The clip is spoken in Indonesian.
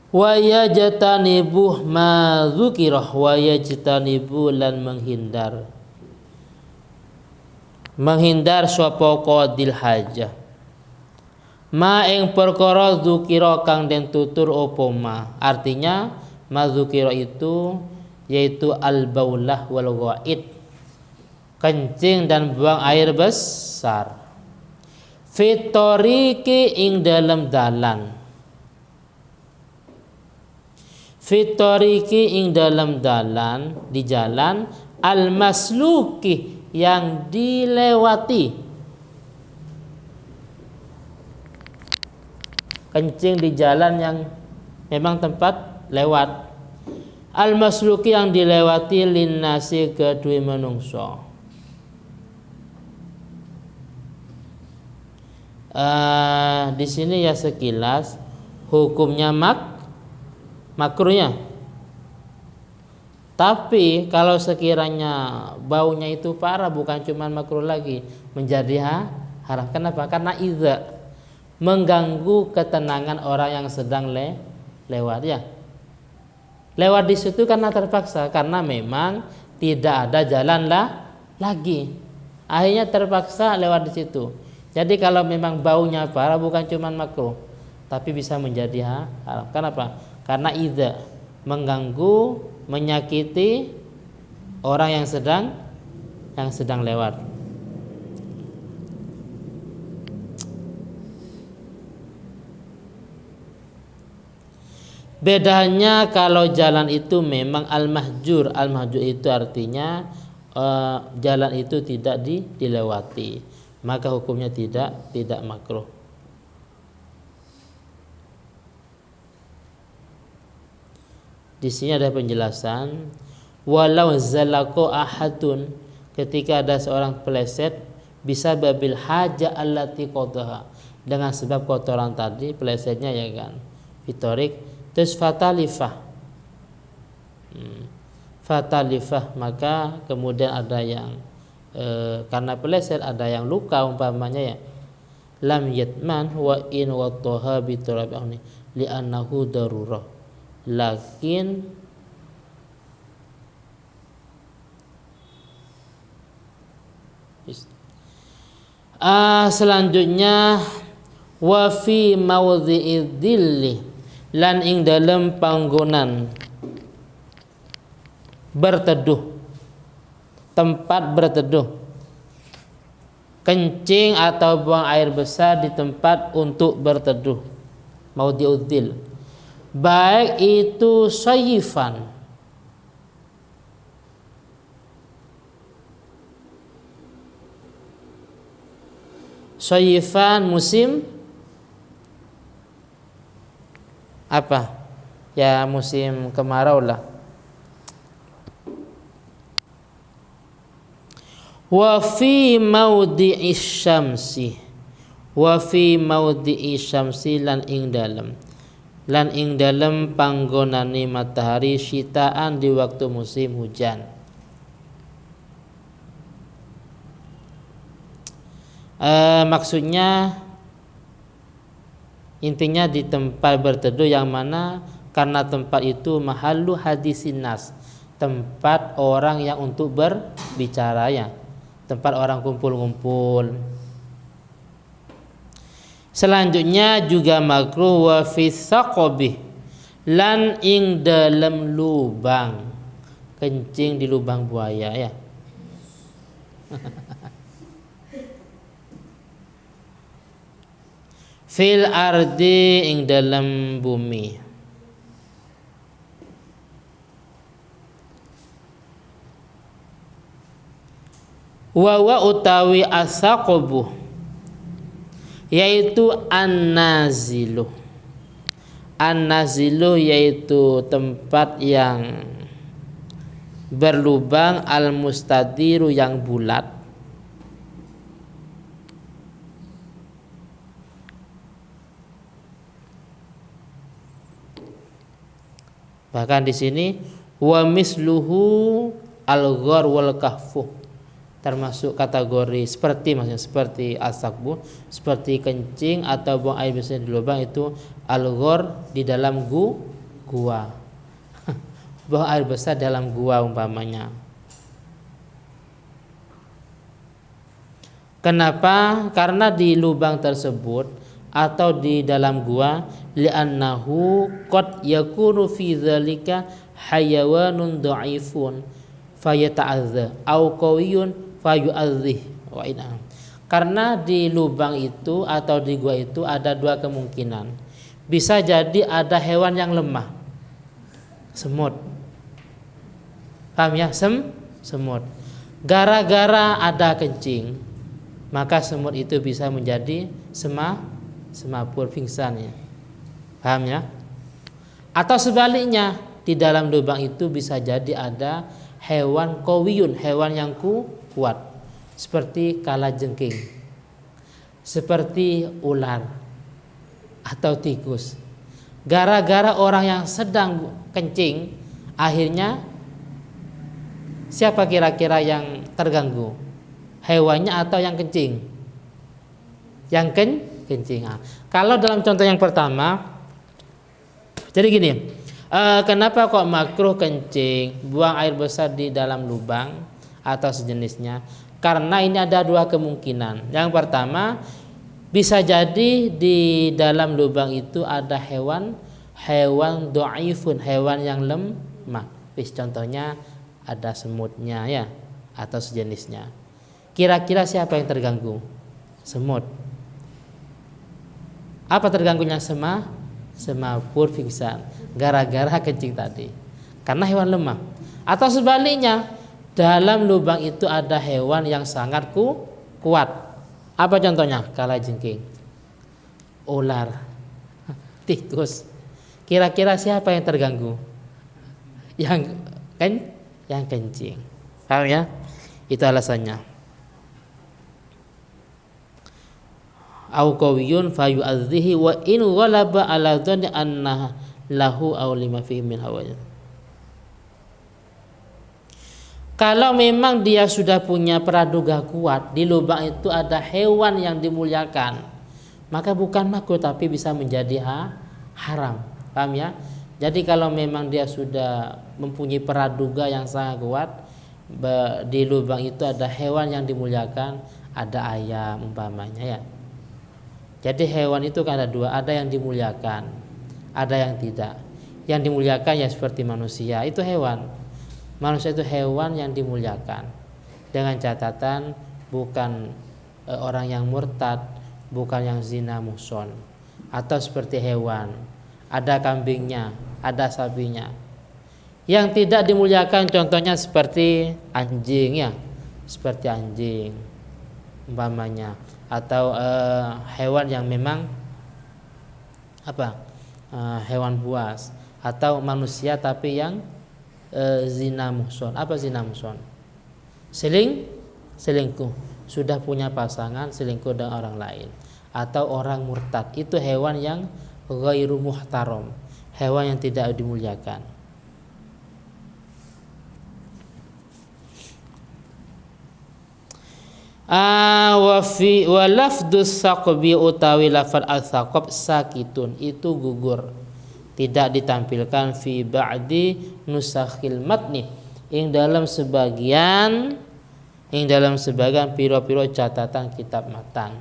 Wa yajtanibu ma dzukirah, wa yajtanibu lan menghindar sapa qadil hajah ma ing perkara dzukira kang den tutur apa ma. Artinya ma dzukira itu yaitu al baulah wal ghaid, kencing dan buang air besar. Fitoriki ing dalam dalan, fitoriki ing dalam dalan, di jalan, al masluki yang dilewati, kencing di jalan yang memang tempat lewat, al masluki yang dilewati linnasi kedue menungso. Di sini ya sekilas hukumnya makruhnya. Tapi kalau sekiranya baunya itu parah, bukan cuma makruh lagi, menjadi haram. Kenapa? Karena idza mengganggu ketenangan orang yang sedang lewat ya. Lewat di situ karena terpaksa, karena memang tidak ada jalan lagi. Akhirnya terpaksa lewat di situ. Jadi kalau memang baunya parah, bukan cuma makruh, tapi bisa menjadi haram. Kenapa? Karena idza mengganggu, menyakiti orang yang sedang lewat. Bedanya kalau jalan itu memang al-mahjur. Al-mahjur itu artinya jalan itu tidak dilewati, maka hukumnya tidak makruh. Di sini ada penjelasan, walau zalaqo ahadun, ketika ada seorang peleset, bisa babil haja allati qadaha, dengan sebab kotoran tadi pelesetnya ya kan, fitorik, terus fatalifah, fatalifah, maka kemudian ada yang karena peleset ada yang luka umpamanya ya, lam yatman wa in wadaha bi turabi li annahu darurah. Lakin selanjutnya wa fi maudhi'id dhilli, lan ing dalem panggonan berteduh, tempat berteduh, kencing atau buang air besar di tempat untuk berteduh, maudhi'ud dhil, baik itu sayifan, sayifan musim apa ya, musim kemarau lah. Wa fi maudhi'is syamsi, wa fi maudhi'is syamsi, lan ing dalem panggonane matahari syitaan di waktu musim hujan. Maksudnya intinya di tempat berteduh yang mana karena tempat itu mahallu hadisin nas, tempat orang yang untuk berbicara ya, tempat orang kumpul-kumpul. Selanjutnya juga makruh wa fi saqabih, lan ing dalam lubang, kencing di lubang buaya ya. Fil ardi, ing dalam bumi. Wa utawi asaqabuh, yaitu an-nazilu. An-nazilu yaitu tempat yang berlubang, al-mustadiru yang bulat. Bahkan di sini wa misluhu al-ghar wal kahfu, termasuk kategori seperti, maksudnya seperti asakbu, seperti kencing atau buang air besar di lubang, itu al-ghar di dalam gua. Buang air besar dalam gua umpamanya. Kenapa? Karena di lubang tersebut atau di dalam gua, li'annahu qad yakunu fi dzalika hayawanun dha'ifun fayata'adza au qawiyyun fayu'adzih wa inam. Karena di lubang itu atau di gua itu ada dua kemungkinan. Bisa jadi ada hewan yang lemah. Semut. Paham ya? Semut. Gara-gara ada kencing, maka semut itu bisa menjadi semapur pingsan ya. Paham ya? Atau sebaliknya, di dalam lubang itu bisa jadi ada hewan qawiyun, hewan yang kuat, seperti kalajengking, seperti ular atau tikus. Gara-gara orang yang sedang kencing, akhirnya siapa kira-kira yang terganggu? Hewannya atau yang kencing? Yang kencing. Kalau dalam contoh yang pertama, jadi gini, kenapa kok makruh kencing, buang air besar di dalam lubang atau sejenisnya? Karena ini ada dua kemungkinan. Yang pertama, bisa jadi di dalam lubang itu ada hewan dhaifun, hewan yang lemah. Contohnya ada semutnya ya, atau sejenisnya. Kira-kira siapa yang terganggu? Semut. Apa terganggunya? Semapur pingsan gara-gara kencing tadi, karena hewan lemah. Atau sebaliknya, dalam lubang itu ada hewan yang sangat kuat. Apa contohnya? Kalajengking, ular, tikus. Kira-kira siapa yang terganggu? Yang kencing. Paham ya? Itu alasannya. Au qawiyun fayu'adzihi wa in ghalaba ala dhanni anna lahu aw lima fihi min hawaya. Kalau memang dia sudah punya praduga kuat, di lubang itu ada hewan yang dimuliakan, maka bukan makruh tapi bisa menjadi haram. Paham ya? Jadi kalau memang dia sudah mempunyai praduga yang sangat kuat, di lubang itu ada hewan yang dimuliakan, ada ayam umpamanya ya. Jadi hewan itu kan ada dua, ada yang dimuliakan, ada yang tidak. Yang dimuliakan ya seperti manusia, itu hewan. Manusia itu hewan yang dimuliakan, dengan catatan bukan orang yang murtad, bukan yang zina muhson, atau seperti hewan, ada kambingnya, ada sapinya. Yang tidak dimuliakan contohnya seperti anjing ya, seperti anjing umpamanya, atau hewan yang memang hewan buas, atau manusia tapi yang zina muhson. Apa zina muhson? Selingkuh, sudah punya pasangan, selingkuh dengan orang lain. Atau orang murtad, itu hewan yang ghairu muhtaram, hewan yang tidak dimuliakan. Wa lafdus saqbi utawi lafal al-saqab sakitun, itu gugur, tidak ditampilkan fi ba'di nusakhil matni, ing dalam sebagian piro-piro catatan kitab matan.